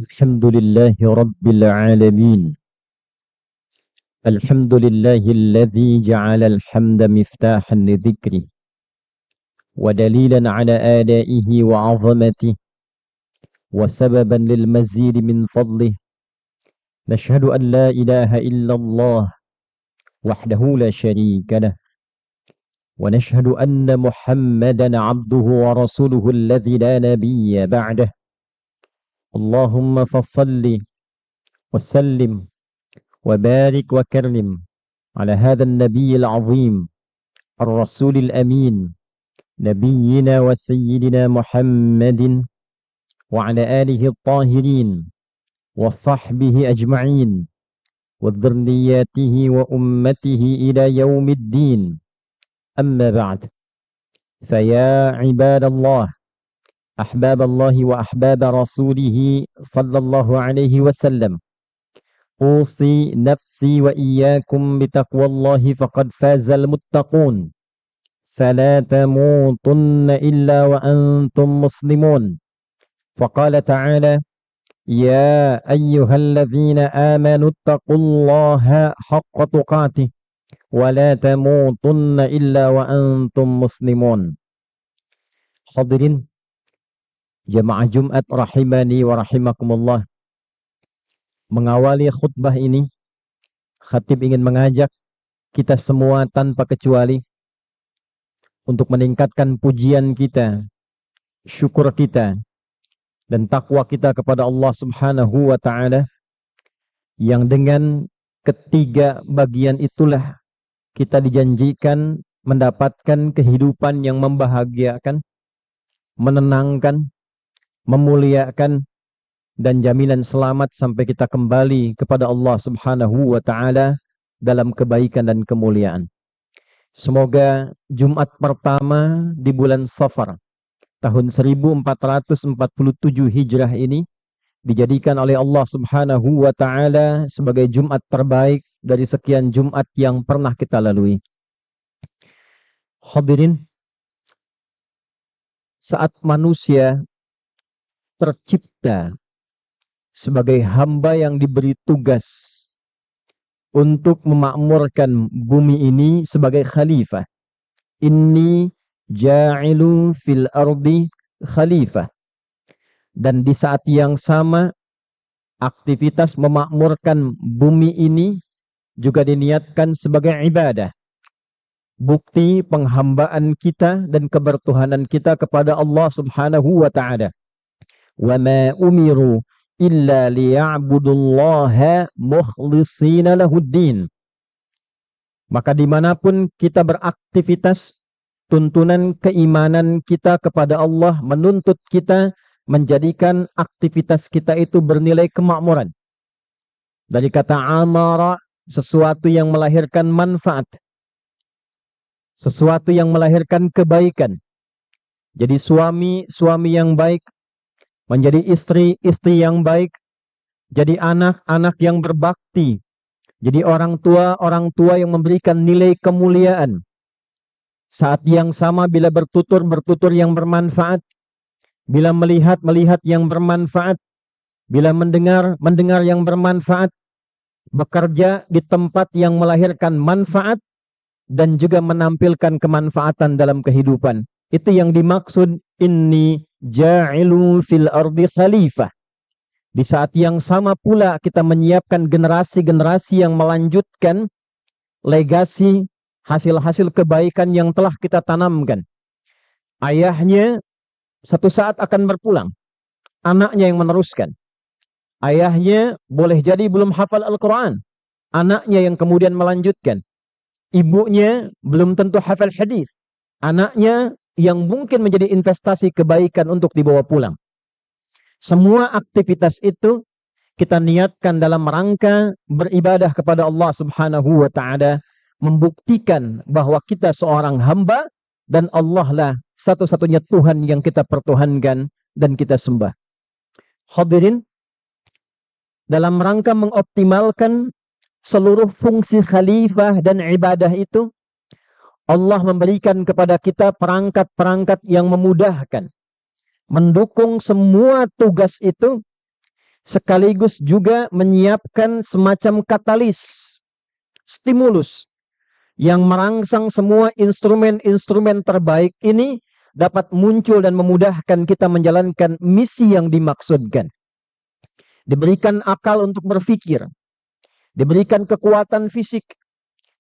الحمد لله رب العالمين. الحمد لله الذي جعل الحمد مفتاحا لذكره ودليلا على آلائه وعظمته وسببا للمزيد من فضله. نشهد أن لا إله إلا الله وحده لا شريك له، ونشهد أن محمدا عبده ورسوله الذي لا نبي بعده. اللهم فصل وسلم وبارك وكرم على هذا النبي العظيم الرسول الأمين، نبينا وسيدنا محمد وعلى آله الطاهرين وصحبه أجمعين وذرياته وأمته إلى يوم الدين. أما بعد، فيا عباد الله، أحباب الله وأحباب رسوله صلى الله عليه وسلم، أوصي نفسي وإياكم بتقوى الله فقد فاز المتقون. فلا تموتن إلا وأنتم مسلمون. فقال تعالى: يا أيها الذين آمنوا اتقوا الله حق تقاته ولا تموتن إلا وأنتم مسلمون. Hadirin jemaah Jumat rahimani wa rahimakumullah. Mengawali khutbah ini, khatib ingin mengajak kita semua tanpa kecuali untuk meningkatkan pujian kita, syukur kita, dan takwa kita kepada Allah Subhanahu wa Ta'ala, yang dengan ketiga bagian itulah kita dijanjikan mendapatkan kehidupan yang membahagiakan, menenangkan, memuliakan, dan jaminan selamat sampai kita kembali kepada Allah Subhanahu wa Ta'ala dalam kebaikan dan kemuliaan. Semoga Jumat pertama di bulan Safar tahun 1447 Hijrah ini dijadikan oleh Allah Subhanahu wa Ta'ala sebagai Jumat terbaik dari sekian Jumat yang pernah kita lalui. Hadirin, saat manusia tercipta sebagai hamba yang diberi tugas untuk memakmurkan bumi ini sebagai khalifah, inni ja'ilu fil ardi khalifah, dan di saat yang sama aktivitas memakmurkan bumi ini juga diniatkan sebagai ibadah, bukti penghambaan kita dan kebertuhanan kita kepada Allah Subhanahu wa Ta'ala. Wa ma umiru illa liya'budullaha mukhlishina lahuddin. Maka dimanapun kita beraktivitas, tuntunan keimanan kita kepada Allah menuntut kita menjadikan aktivitas kita itu bernilai kemakmuran. Dari kata amara, sesuatu yang melahirkan manfaat, sesuatu yang melahirkan kebaikan. Jadi suami yang baik menjadi istri yang baik, jadi anak yang berbakti, jadi orang tua yang memberikan nilai kemuliaan. Saat yang sama bila bertutur yang bermanfaat, bila melihat yang bermanfaat, bila mendengar yang bermanfaat, bekerja di tempat yang melahirkan manfaat dan juga menampilkan kemanfaatan dalam kehidupan. Itu yang dimaksud inni ja'ilu fil ardi khalifah. Di saat yang sama pula kita menyiapkan generasi-generasi yang melanjutkan legasi hasil-hasil kebaikan yang telah kita tanamkan. Ayahnya satu saat akan berpulang, anaknya yang meneruskan. Ayahnya boleh jadi belum hafal Al-Quran, anaknya yang kemudian melanjutkan. Ibunya belum tentu hafal hadis, anaknya yang mungkin menjadi investasi kebaikan untuk dibawa pulang. Semua aktivitas itu kita niatkan dalam rangka beribadah kepada Allah Subhanahu wa Ta'ala, membuktikan bahwa kita seorang hamba dan Allah lah satu-satunya Tuhan yang kita pertuhankan dan kita sembah. Hadirin, dalam rangka mengoptimalkan seluruh fungsi khalifah dan ibadah itu, Allah memberikan kepada kita perangkat-perangkat yang memudahkan, mendukung semua tugas itu sekaligus juga menyiapkan semacam katalis, stimulus, yang merangsang semua instrumen-instrumen terbaik ini dapat muncul dan memudahkan kita menjalankan misi yang dimaksudkan. Diberikan akal untuk berpikir, diberikan kekuatan fisik,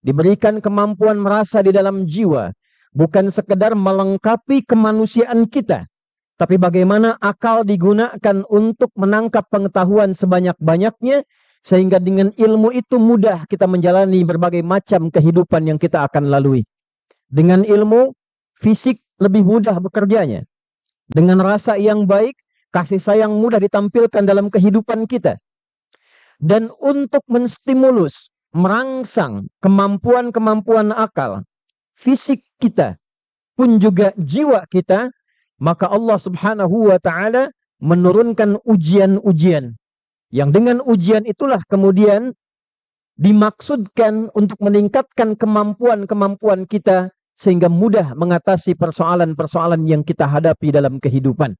diberikan kemampuan merasa di dalam jiwa, bukan sekedar melengkapi kemanusiaan kita, tapi bagaimana akal digunakan untuk menangkap pengetahuan sebanyak-banyaknya, sehingga dengan ilmu itu mudah kita menjalani berbagai macam kehidupan yang kita akan lalui. Dengan ilmu, fisik lebih mudah bekerjanya. Dengan rasa yang baik, kasih sayang mudah ditampilkan dalam kehidupan kita. Dan untuk menstimulus, merangsang kemampuan-kemampuan akal, fisik kita, pun juga jiwa kita, maka Allah Subhanahu wa Ta'ala menurunkan ujian-ujian. Yang dengan ujian itulah kemudian dimaksudkan untuk meningkatkan kemampuan-kemampuan kita sehingga mudah mengatasi persoalan-persoalan yang kita hadapi dalam kehidupan.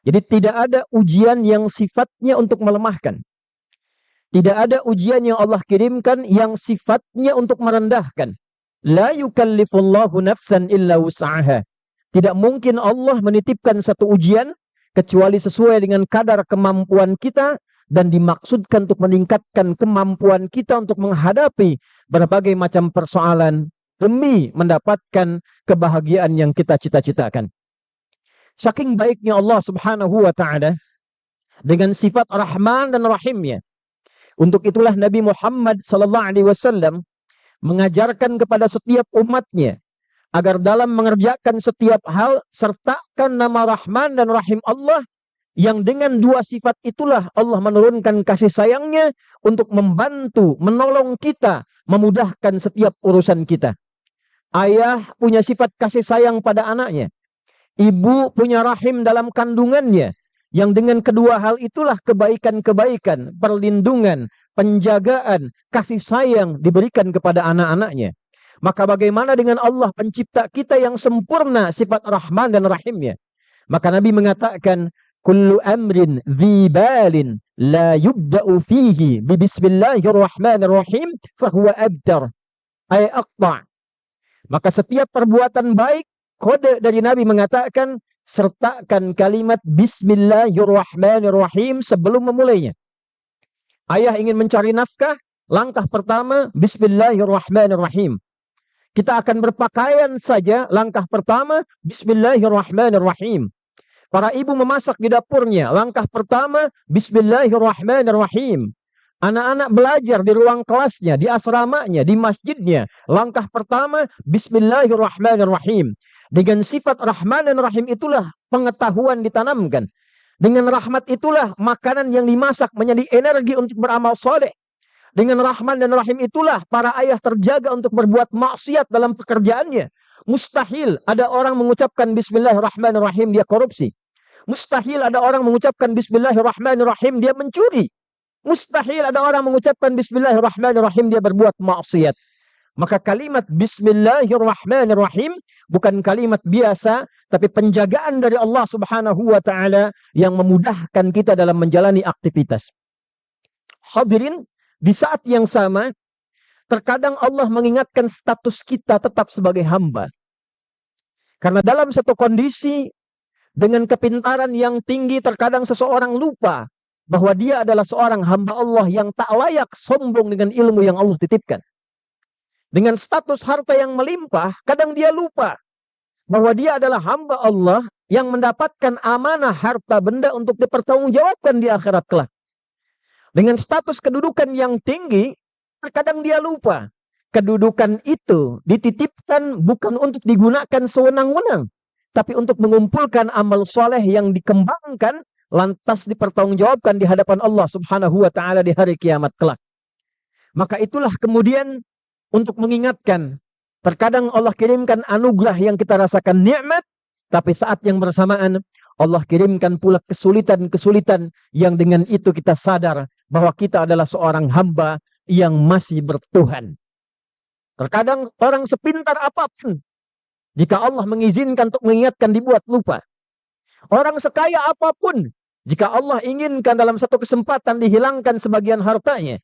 Jadi tidak ada ujian yang sifatnya untuk melemahkan. Tidak ada ujian yang Allah kirimkan yang sifatnya untuk merendahkan. La yukallifullahu nafsan illa wus'aha. Tidak mungkin Allah menitipkan satu ujian kecuali sesuai dengan kadar kemampuan kita dan dimaksudkan untuk meningkatkan kemampuan kita untuk menghadapi berbagai macam persoalan demi mendapatkan kebahagiaan yang kita cita-citakan. Saking baiknya Allah Subhanahu wa Ta'ala dengan sifat Rahman dan Rahimnya. Untuk itulah Nabi Muhammad sallallahu alaihi wasallam mengajarkan kepada setiap umatnya agar dalam mengerjakan setiap hal sertakan nama Rahman dan Rahim Allah, yang dengan dua sifat itulah Allah menurunkan kasih sayangnya untuk membantu, menolong kita, memudahkan setiap urusan kita. Ayah punya sifat kasih sayang pada anaknya. Ibu punya rahim dalam kandungannya. Yang dengan kedua hal itulah kebaikan-kebaikan, perlindungan, penjagaan, kasih sayang diberikan kepada anak-anaknya. Maka bagaimana dengan Allah pencipta kita yang sempurna sifat Rahman dan Rahimnya? Maka Nabi mengatakan, kullu amrin dzibalin la yubda'u fihi bi bismillahirrahmanirrahim fahuwa abtar ay aqta'. Maka setiap perbuatan baik, kode dari Nabi mengatakan, sertakan kalimat bismillahirrahmanirrahim sebelum memulainya. Ayah ingin mencari nafkah, langkah pertama bismillahirrahmanirrahim. Kita akan berpakaian saja, langkah pertama bismillahirrahmanirrahim. Para ibu memasak di dapurnya, langkah pertama bismillahirrahmanirrahim. Anak-anak belajar di ruang kelasnya, di asramanya, di masjidnya, langkah pertama bismillahirrahmanirrahim. Dengan sifat Rahman dan Rahim itulah pengetahuan ditanamkan. Dengan rahmat itulah makanan yang dimasak menjadi energi untuk beramal soleh. Dengan Rahman dan Rahim itulah para ayah terjaga untuk berbuat maksiat dalam pekerjaannya. Mustahil ada orang mengucapkan bismillahirrahmanirrahim dia korupsi. Mustahil ada orang mengucapkan bismillahirrahmanirrahim dia mencuri. Mustahil ada orang mengucapkan bismillahirrahmanirrahim dia berbuat maksiat. Maka kalimat bismillahirrahmanirrahim bukan kalimat biasa, tapi penjagaan dari Allah Subhanahu wa Ta'ala yang memudahkan kita dalam menjalani aktivitas. Hadirin, di saat yang sama, terkadang Allah mengingatkan status kita tetap sebagai hamba. Karena dalam satu kondisi, dengan kepintaran yang tinggi, terkadang seseorang lupa bahwa dia adalah seorang hamba Allah yang tak layak sombong dengan ilmu yang Allah titipkan. Dengan status harta yang melimpah, kadang dia lupa bahwa dia adalah hamba Allah yang mendapatkan amanah harta benda untuk dipertanggungjawabkan di akhirat kelak. Dengan status kedudukan yang tinggi, terkadang dia lupa. Kedudukan itu dititipkan bukan untuk digunakan sewenang-wenang, tapi untuk mengumpulkan amal soleh yang dikembangkan, lantas dipertanggungjawabkan di hadapan Allah Subhanahu wa Ta'ala di hari kiamat kelak. Maka itulah kemudian untuk mengingatkan, terkadang Allah kirimkan anugerah yang kita rasakan nikmat, tapi saat yang bersamaan Allah kirimkan pula kesulitan-kesulitan yang dengan itu kita sadar bahwa kita adalah seorang hamba yang masih bertuhan. Terkadang orang sepintar apapun, jika Allah mengizinkan untuk mengingatkan, dibuat lupa. Orang sekaya apapun, Jika Allah inginkan dalam satu kesempatan dihilangkan sebagian hartanya,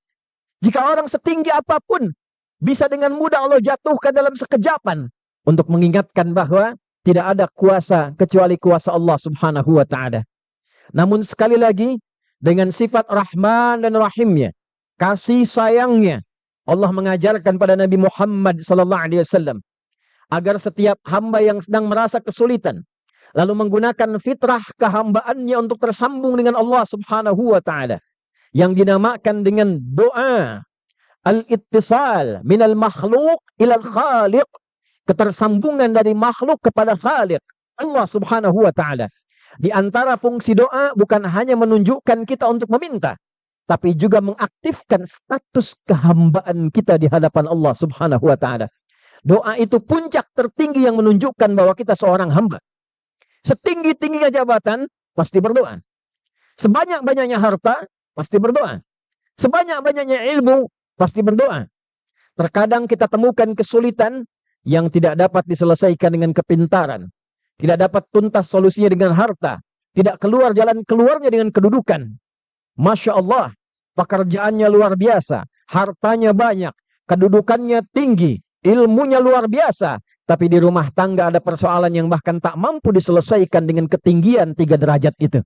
jika orang setinggi apapun, bisa dengan mudah Allah jatuhkan dalam sekejapan, untuk mengingatkan bahwa tidak ada kuasa kecuali kuasa Allah subhanahu wa ta'ala. Namun sekali lagi, dengan sifat Rahman dan Rahimnya, kasih sayangnya, Allah mengajarkan pada Nabi Muhammad SAW, agar setiap hamba yang sedang merasa kesulitan, lalu menggunakan fitrah kehambaannya untuk tersambung dengan Allah subhanahu wa ta'ala, yang dinamakan dengan doa al-ittisal minal makhluk ilal khaliq, ketersambungan dari makhluk kepada khaliq, Allah subhanahu wa ta'ala. Di antara fungsi doa bukan hanya menunjukkan kita untuk meminta, tapi juga mengaktifkan status kehambaan kita di hadapan Allah subhanahu wa ta'ala. Doa itu puncak tertinggi yang menunjukkan bahwa kita seorang hamba. Setinggi-tingginya jabatan, pasti berdoa. Sebanyak-banyaknya harta, pasti berdoa. Sebanyak-banyaknya ilmu, pasti berdoa. Terkadang kita temukan kesulitan yang tidak dapat diselesaikan dengan kepintaran. Tidak dapat tuntas solusinya dengan harta. Tidak keluar jalan keluarnya dengan kedudukan. Masya Allah, pekerjaannya luar biasa. Hartanya banyak. Kedudukannya tinggi. Ilmunya luar biasa. Tapi di rumah tangga ada persoalan yang bahkan tak mampu diselesaikan dengan ketinggian 3 derajat itu.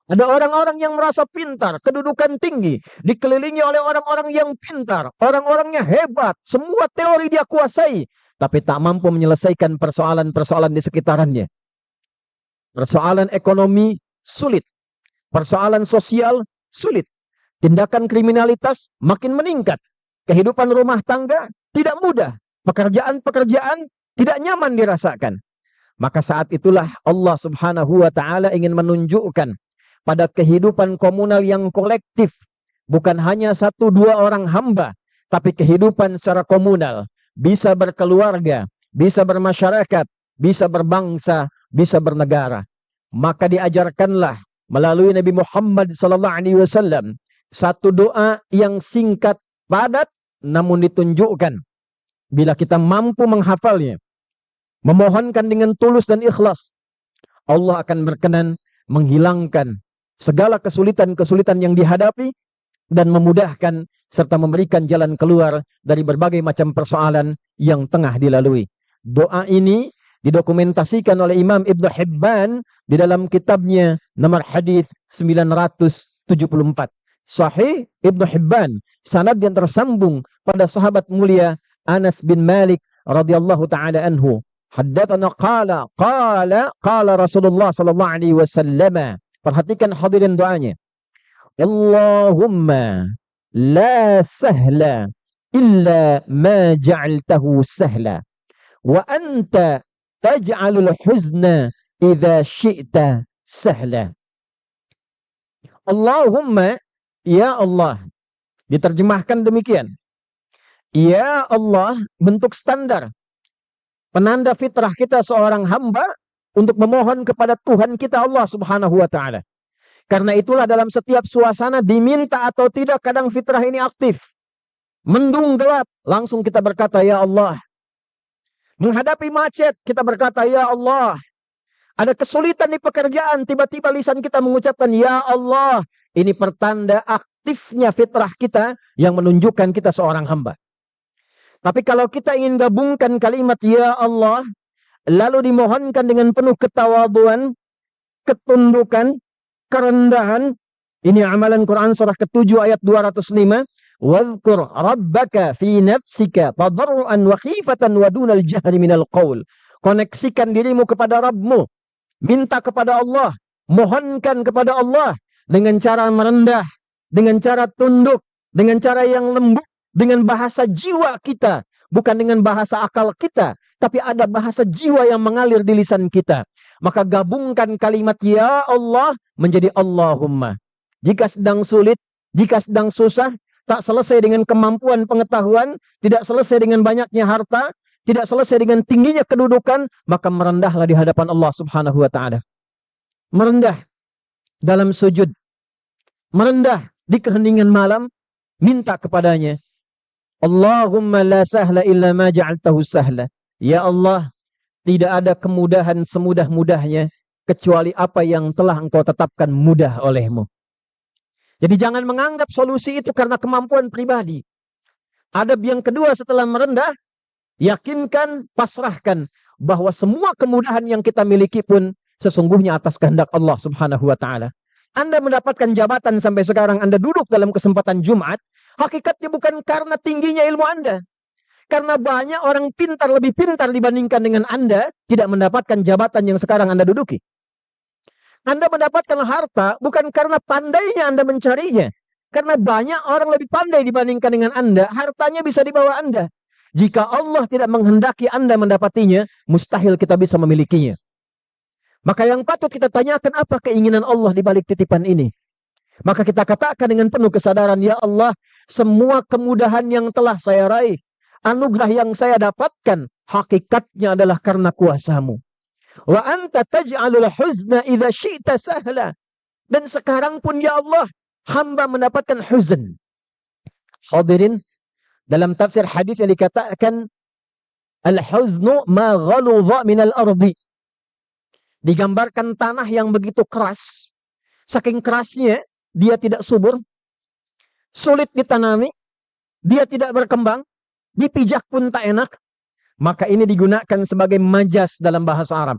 Ada orang-orang yang merasa pintar, kedudukan tinggi, dikelilingi oleh orang-orang yang pintar, orang-orangnya hebat, semua teori dia kuasai, tapi tak mampu menyelesaikan persoalan-persoalan di sekitarannya. Persoalan ekonomi sulit, persoalan sosial sulit, tindakan kriminalitas makin meningkat, kehidupan rumah tangga tidak mudah, pekerjaan-pekerjaan tidak nyaman dirasakan. Maka saat itulah Allah subhanahu wa ta'ala ingin menunjukkan pada kehidupan komunal yang kolektif, bukan hanya 1-2 orang hamba, tapi kehidupan secara komunal, bisa berkeluarga, bisa bermasyarakat, bisa berbangsa, bisa bernegara. Maka diajarkanlah melalui Nabi Muhammad SAW satu doa yang singkat, padat, namun ditunjukkan. Bila kita mampu menghafalnya, memohonkan dengan tulus dan ikhlas, Allah akan berkenan menghilangkan segala kesulitan-kesulitan yang dihadapi dan memudahkan serta memberikan jalan keluar dari berbagai macam persoalan yang tengah dilalui. Doa ini didokumentasikan oleh Imam Ibn Hibban di dalam kitabnya nomor hadis 974. Sahih Ibn Hibban, sanad yang tersambung pada sahabat mulia Anas bin Malik radhiyallahu taala anhu. Haddatsana qala Rasulullah sallallahu alaihi wasallam. Perhatikan hadirin doanya. Allahumma la sahla illa ma ja'altahu sahla wa anta taj'alul huzna idza syi'ta sahla. Allahumma, ya Allah. Diterjemahkan demikian. Ya Allah, bentuk standar, penanda fitrah kita seorang hamba untuk memohon kepada Tuhan kita Allah subhanahu wa ta'ala. Karena itulah dalam setiap suasana diminta atau tidak, kadang fitrah ini aktif. Mendung gelap, langsung kita berkata, ya Allah. Menghadapi macet, kita berkata, ya Allah. Ada kesulitan di pekerjaan, tiba-tiba lisan kita mengucapkan, ya Allah. Ini pertanda aktifnya fitrah kita yang menunjukkan kita seorang hamba. Tapi kalau kita ingin gabungkan kalimat, ya Allah, lalu dimohonkan dengan penuh ketawaduan, ketundukan, kerendahan. Ini amalan Quran surah ke-7 ayat 205. Wadhkur rabbaka fi nafsika tadarruan wa khifatan wa dunal jahri minal qaul. Koneksikan dirimu kepada Rabbmu. Minta kepada Allah. Mohonkan kepada Allah. Dengan cara merendah. Dengan cara tunduk. Dengan cara yang lembut. Dengan bahasa jiwa kita. Bukan dengan bahasa akal kita. Tapi ada bahasa jiwa yang mengalir di lisan kita. Maka gabungkan kalimat ya Allah menjadi Allahumma. Jika sedang sulit, jika sedang susah, tak selesai dengan kemampuan pengetahuan, tidak selesai dengan banyaknya harta, tidak selesai dengan tingginya kedudukan, maka merendahlah di hadapan Allah subhanahu wa ta'ala. Merendah dalam sujud. Merendah di keheningan malam, minta kepadanya. Allahumma la sahla illa ma ja'altahu sahla. Ya Allah, tidak ada kemudahan semudah-mudahnya kecuali apa yang telah engkau tetapkan mudah olehmu. Jadi jangan menganggap solusi itu karena kemampuan pribadi. Adab yang kedua setelah merendah, yakinkan, pasrahkan bahwa semua kemudahan yang kita miliki pun sesungguhnya atas kehendak Allah Subhanahu wa taala. Anda mendapatkan jabatan sampai sekarang, Anda duduk dalam kesempatan Jumat, hakikatnya bukan karena tingginya ilmu Anda. Karena banyak orang pintar, lebih pintar dibandingkan dengan Anda, tidak mendapatkan jabatan yang sekarang Anda duduki. Anda mendapatkan harta bukan karena pandainya Anda mencarinya. Karena banyak orang lebih pandai dibandingkan dengan Anda, hartanya bisa dibawa Anda. Jika Allah tidak menghendaki Anda mendapatinya, mustahil kita bisa memilikinya. Maka yang patut kita tanyakan, apa keinginan Allah di balik titipan ini? Maka kita katakan dengan penuh kesadaran, ya Allah, semua kemudahan yang telah saya raih, anugerah yang saya dapatkan, hakikatnya adalah karena kuasamu. Wa anta taj'alul huzna idza syi'ta sahla. Dan sekarang pun ya Allah, hamba mendapatkan huzn. Hadirin, dalam tafsir hadis yang dikatakan al-huznu ma ghaludha minal ardi. Digambarkan tanah yang begitu keras. Saking kerasnya, dia tidak subur, sulit ditanami, dia tidak berkembang, dipijak pun tak enak. Maka ini digunakan sebagai majas dalam bahasa Arab.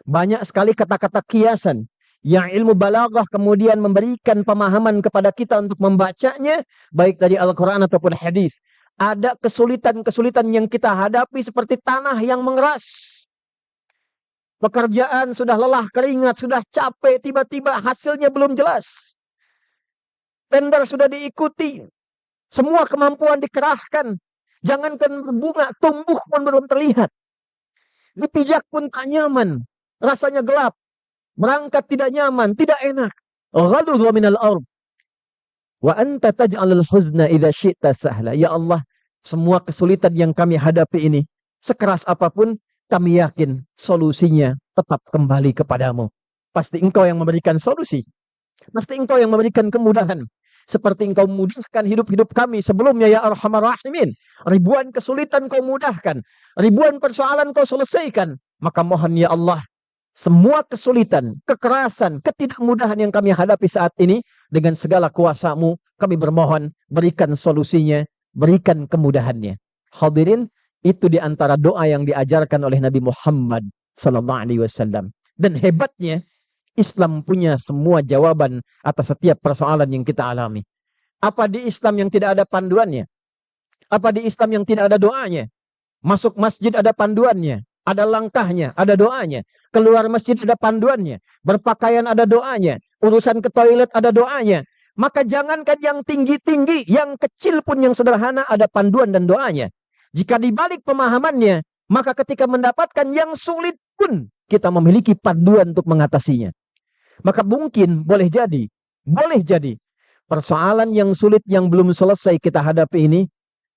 Banyak sekali kata-kata kiasan yang ilmu balaghah kemudian memberikan pemahaman kepada kita untuk membacanya, baik dari Al-Quran ataupun hadis. Ada kesulitan-kesulitan yang kita hadapi seperti tanah yang mengeras. Pekerjaan sudah lelah, keringat, sudah capek, tiba-tiba hasilnya belum jelas. Tender sudah diikuti, semua kemampuan dikerahkan. Jangankan berbunga, tumbuh pun belum terlihat. Dipijak pun tak nyaman, rasanya gelap. Merangkak tidak nyaman, tidak enak. Ghaludha minal ard. Wa anta taj'alul huzna idza syi'ta sahla. Ya Allah, semua kesulitan yang kami hadapi ini, sekeras apapun, kami yakin solusinya tetap kembali kepadamu. Pasti engkau yang memberikan solusi. Pasti engkau yang memberikan kemudahan. Seperti engkau mudahkan hidup-hidup kami sebelumnya ya Arhamar Rahimin. Ribuan kesulitan kau mudahkan. Ribuan persoalan kau selesaikan. Maka mohon ya Allah, semua kesulitan, kekerasan, ketidakmudahan yang kami hadapi saat ini, dengan segala kuasamu, kami bermohon, berikan solusinya, berikan kemudahannya. Hadirin, itu di antara doa yang diajarkan oleh Nabi Muhammad sallallahu alaihi wasallam. Dan hebatnya, Islam punya semua jawaban atas setiap persoalan yang kita alami. Apa di Islam yang tidak ada panduannya? Apa di Islam yang tidak ada doanya? Masuk masjid ada panduannya, ada langkahnya, ada doanya. Keluar masjid ada panduannya. Berpakaian ada doanya. Urusan ke toilet ada doanya. Maka jangankan yang tinggi-tinggi, yang kecil pun yang sederhana ada panduan dan doanya. Jika dibalik pemahamannya, maka ketika mendapatkan yang sulit pun kita memiliki panduan untuk mengatasinya. Maka mungkin boleh jadi persoalan yang sulit yang belum selesai kita hadapi ini,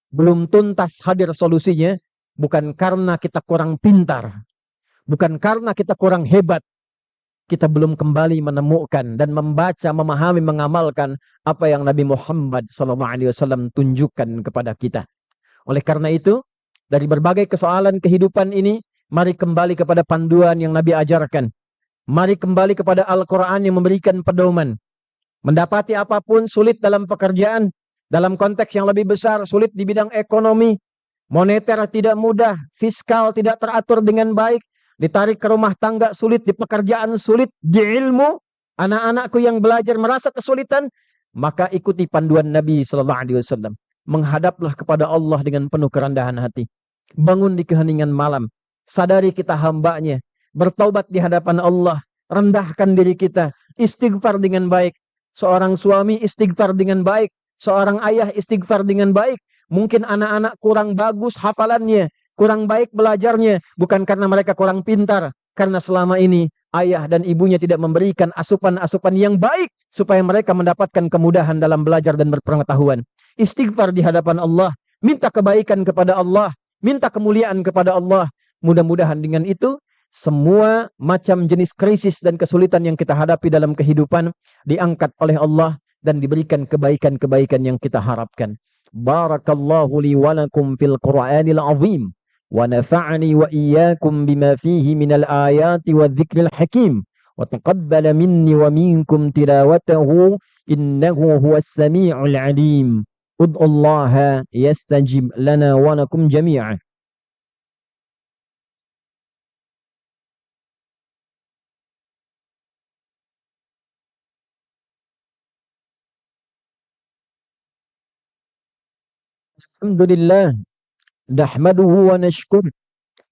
belum tuntas hadir solusinya, bukan karena kita kurang pintar, bukan karena kita kurang hebat, kita belum kembali menemukan dan membaca, memahami, mengamalkan apa yang Nabi Muhammad SAW tunjukkan kepada kita. Oleh karena itu, dari berbagai kesoalan kehidupan ini, mari kembali kepada panduan yang Nabi ajarkan. Mari kembali kepada Al-Quran yang memberikan pedoman. Mendapati apapun sulit dalam pekerjaan, dalam konteks yang lebih besar, sulit di bidang ekonomi, moneter tidak mudah, fiskal tidak teratur dengan baik, ditarik ke rumah tangga sulit, di pekerjaan sulit, di ilmu, anak-anakku yang belajar merasa kesulitan, maka ikuti panduan Nabi SAW. Menghadaplah kepada Allah dengan penuh kerendahan hati. Bangun di keheningan malam. Sadari kita hambanya. Bertaubat di hadapan Allah. Rendahkan diri kita. Istighfar dengan baik. Seorang suami istighfar dengan baik. Seorang ayah istighfar dengan baik. Mungkin anak-anak kurang bagus hafalannya. Kurang baik belajarnya. Bukan karena mereka kurang pintar. Karena selama ini ayah dan ibunya tidak memberikan asupan-asupan yang baik. Supaya mereka mendapatkan kemudahan dalam belajar dan berpengetahuan. Istighfar di hadapan Allah, minta kebaikan kepada Allah, minta kemuliaan kepada Allah. Mudah-mudahan dengan itu, semua macam jenis krisis dan kesulitan yang kita hadapi dalam kehidupan diangkat oleh Allah dan diberikan kebaikan-kebaikan yang kita harapkan. Barakallahu li wa lakum fil Qur'anil azim wa nafa'ani wa iyyakum bima fihi minal ayati wa dzikril hakim. wa taqabbal minni wa minkum tilawatahu innahu huwas sami'ul 'alim. Ud'ullaha yastajib lana wa lakum jami'an. Alhamdulillah nahmaduhu wa nashkur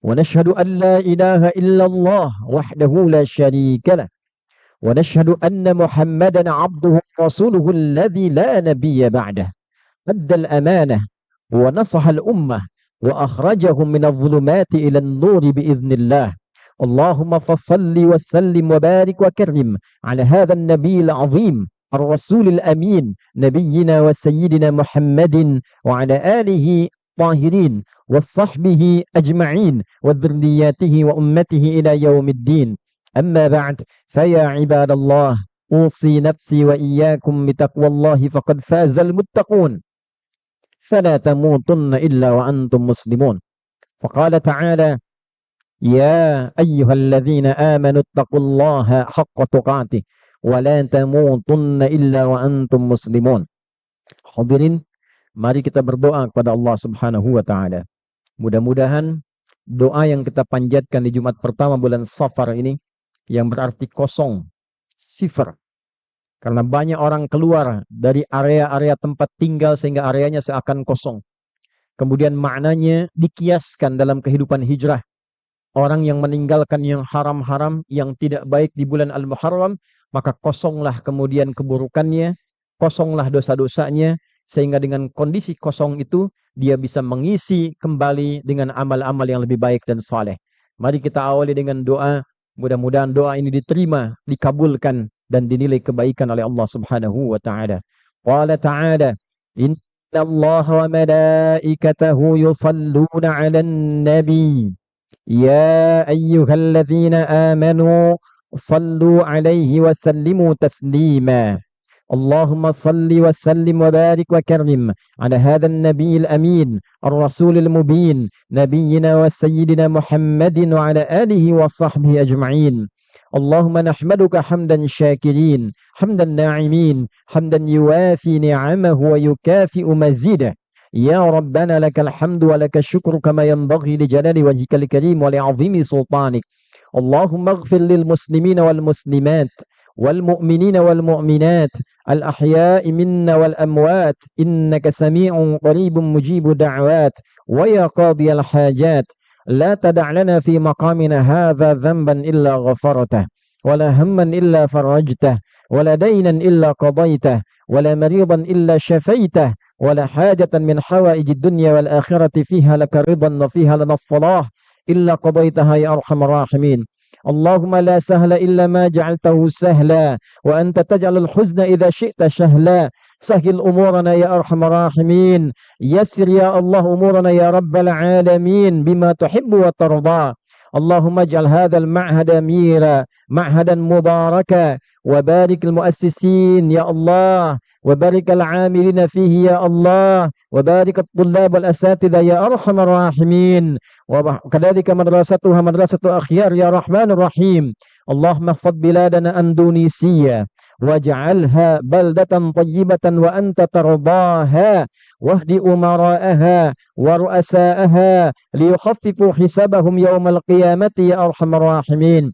wa nashhadu an la ilaha illallah wahdahu la syarika lah wa nashhadu anna Muhammadan 'abduhu wa rasuluhu alladhi la nabiyya ba'dah. Addal amanah wa nasahal ummah wa akhrajahum minadh dhulumati ilan nuri biiznillah. Allahumma fassalli wa sallim wa barik wa karim ala hadha an-nabiyil 'azim ar-rasulil amin nabiyyina wa sayyidina Muhammadin wa ala alihi tahirin wa sahbihi ajma'in wa dhurriyyatihi wa ummatihi ila yaumiddin. Amma ba'd, faya ibadallah, usi nafsi wa iyyakum bitaqwallahi faqad fazal muttaqun. فلا تموتن إلا وأنتم مسلمون. فقال تعالى يا أيها الذين آمنوا اتقوا الله حق تقاته ولا تموتن إلا وأنتم مسلمون. Hadirin, mari kita berdoa kepada Allah Subhanahu wa taala. Mudah-mudahan doa yang kita panjatkan di Jumat pertama bulan Safar ini, yang berarti kosong, sifar, karena banyak orang keluar dari area-area tempat tinggal sehingga areanya seakan kosong. Kemudian maknanya dikiaskan dalam kehidupan hijrah. Orang yang meninggalkan yang haram-haram, yang tidak baik di bulan Al-Muharram, maka kosonglah kemudian keburukannya, kosonglah dosa-dosanya, sehingga dengan kondisi kosong itu, dia bisa mengisi kembali dengan amal-amal yang lebih baik dan saleh. Mari kita awali dengan doa, mudah-mudahan doa ini diterima, dikabulkan, dan dinilai kebaikan oleh Allah Subhanahu wa taala. Qala ta'ala, innallaha wa malaikatahu yusalluna 'alan nabi ya ayyuhalladzina amanu sallu 'alaihi wa sallimu taslima. Allahumma salli wa sallim wa barik wa karim ala hadzal nabiyil amin ar-rasulil mubin nabiyyina wa sayyidina Muhammadin wa ala alihi wa sahbihi ajma'in. اللهم نحمدك حمدا شاكرين حمدا ناعمين حمدا يوافي نعمه ويكافئ مزيده. يا ربنا لك الحمد ولك الشكر كما ينبغي لجلال وجهك الكريم ولعظيم سلطانك. اللهم اغفر للمسلمين والمسلمات والمؤمنين والمؤمنات الأحياء منا والأموات إنك سميع قريب مجيب دعوات ويا قاضي الحاجات. لا تدع لنا في مقامنا هذا ذنبا إلا غفرته ولا هما إلا فرجته ولا دينا إلا قضيته ولا مريضا إلا شفيته ولا حاجة من حوائج الدنيا والآخرة فيها لك رضا وفيها لنا الصلاح إلا قضيتها يا أرحم الراحمين. اللهم لا سهل إلا ما جعلته سهلا وأنت تجعل الحزن إذا شئت سهلا. سهل أمورنا يا أرحم الراحمين. يسر يا الله أمورنا يا رب العالمين بما تحب وترضى. اللهم اجعل هذا المعهد ميرا معهدا مباركا وبارك المؤسسين يا الله وبارك العاملين فيه يا الله وبارك الطلاب والأساتذة يا أرحم الراحمين. وكذلك مدرستها مدرسة أخيار يا رحمن الرحيم. اللهم احفظ بلادنا أندونيسيا واجعلها بلدة طيبة وأنت ترضاها واهد أمراءها ورؤساءها ليخففوا حسابهم يوم القيامة يا أرحم الراحمين.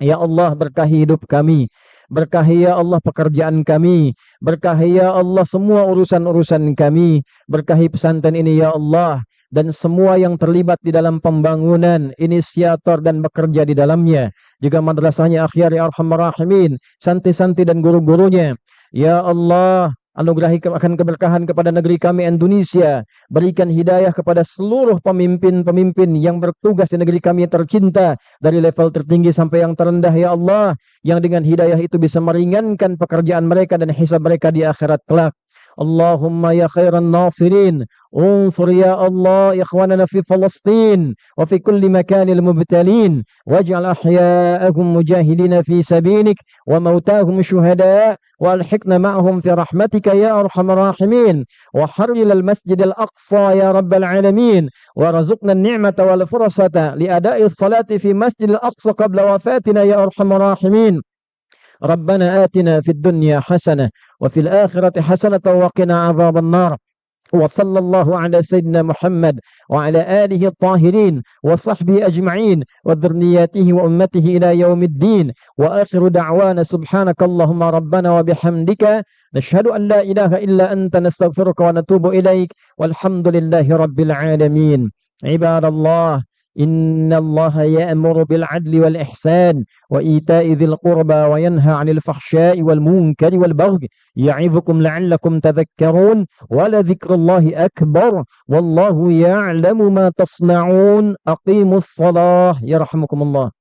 Ya Allah, berkahi hidup kami, berkahi ya Allah pekerjaan kami, berkahi ya Allah semua urusan-urusan kami, berkahi pesantren ini ya Allah, dan semua yang terlibat di dalam pembangunan, inisiator dan bekerja di dalamnya, juga madrasahnya Akhyar ya Arhamar Rahimin, santri-santri dan guru-gurunya. Ya Allah, anugerahi akan keberkahan kepada negeri kami Indonesia. Berikan hidayah kepada seluruh pemimpin-pemimpin yang bertugas di negeri kami yang tercinta, dari level tertinggi sampai yang terendah ya Allah, yang dengan hidayah itu bisa meringankan pekerjaan mereka dan hisab mereka di akhirat kelak. اللهم يا خير الناصرين انصر يا الله إخواننا في فلسطين وفي كل مكان المبتلين، واجعل أحياءهم مجاهدين في سبيلك وموتاهم شهداء، والحقنا معهم في رحمتك يا أرحم الراحمين، وحرل المسجد الأقصى يا رب العالمين، ورزقنا النعمة والفرصة لأداء الصلاة في مسجد الأقصى قبل وفاتنا يا أرحم الراحمين. ربنا آتنا في الدنيا حسنة وفي الآخرة حسنة وقنا عذاب النار. وصلى الله على سيدنا محمد وعلى آله الطاهرين وصحبه أجمعين وذرياته وأمته إلى يوم الدين. وآخر دعوانا سبحانك اللهم ربنا وبحمدك نشهد أن لا إله إلا أنت نستغفرك ونتوب إليك، والحمد لله رب العالمين. عباد الله، إن الله يأمر بالعدل والإحسان وإيتاء ذي القربى وينهى عن الفحشاء والمنكر والبغي يعظكم لعلكم تذكرون، ولذكر الله أكبر والله يعلم ما تصنعون. أقيموا الصلاة يرحمكم الله.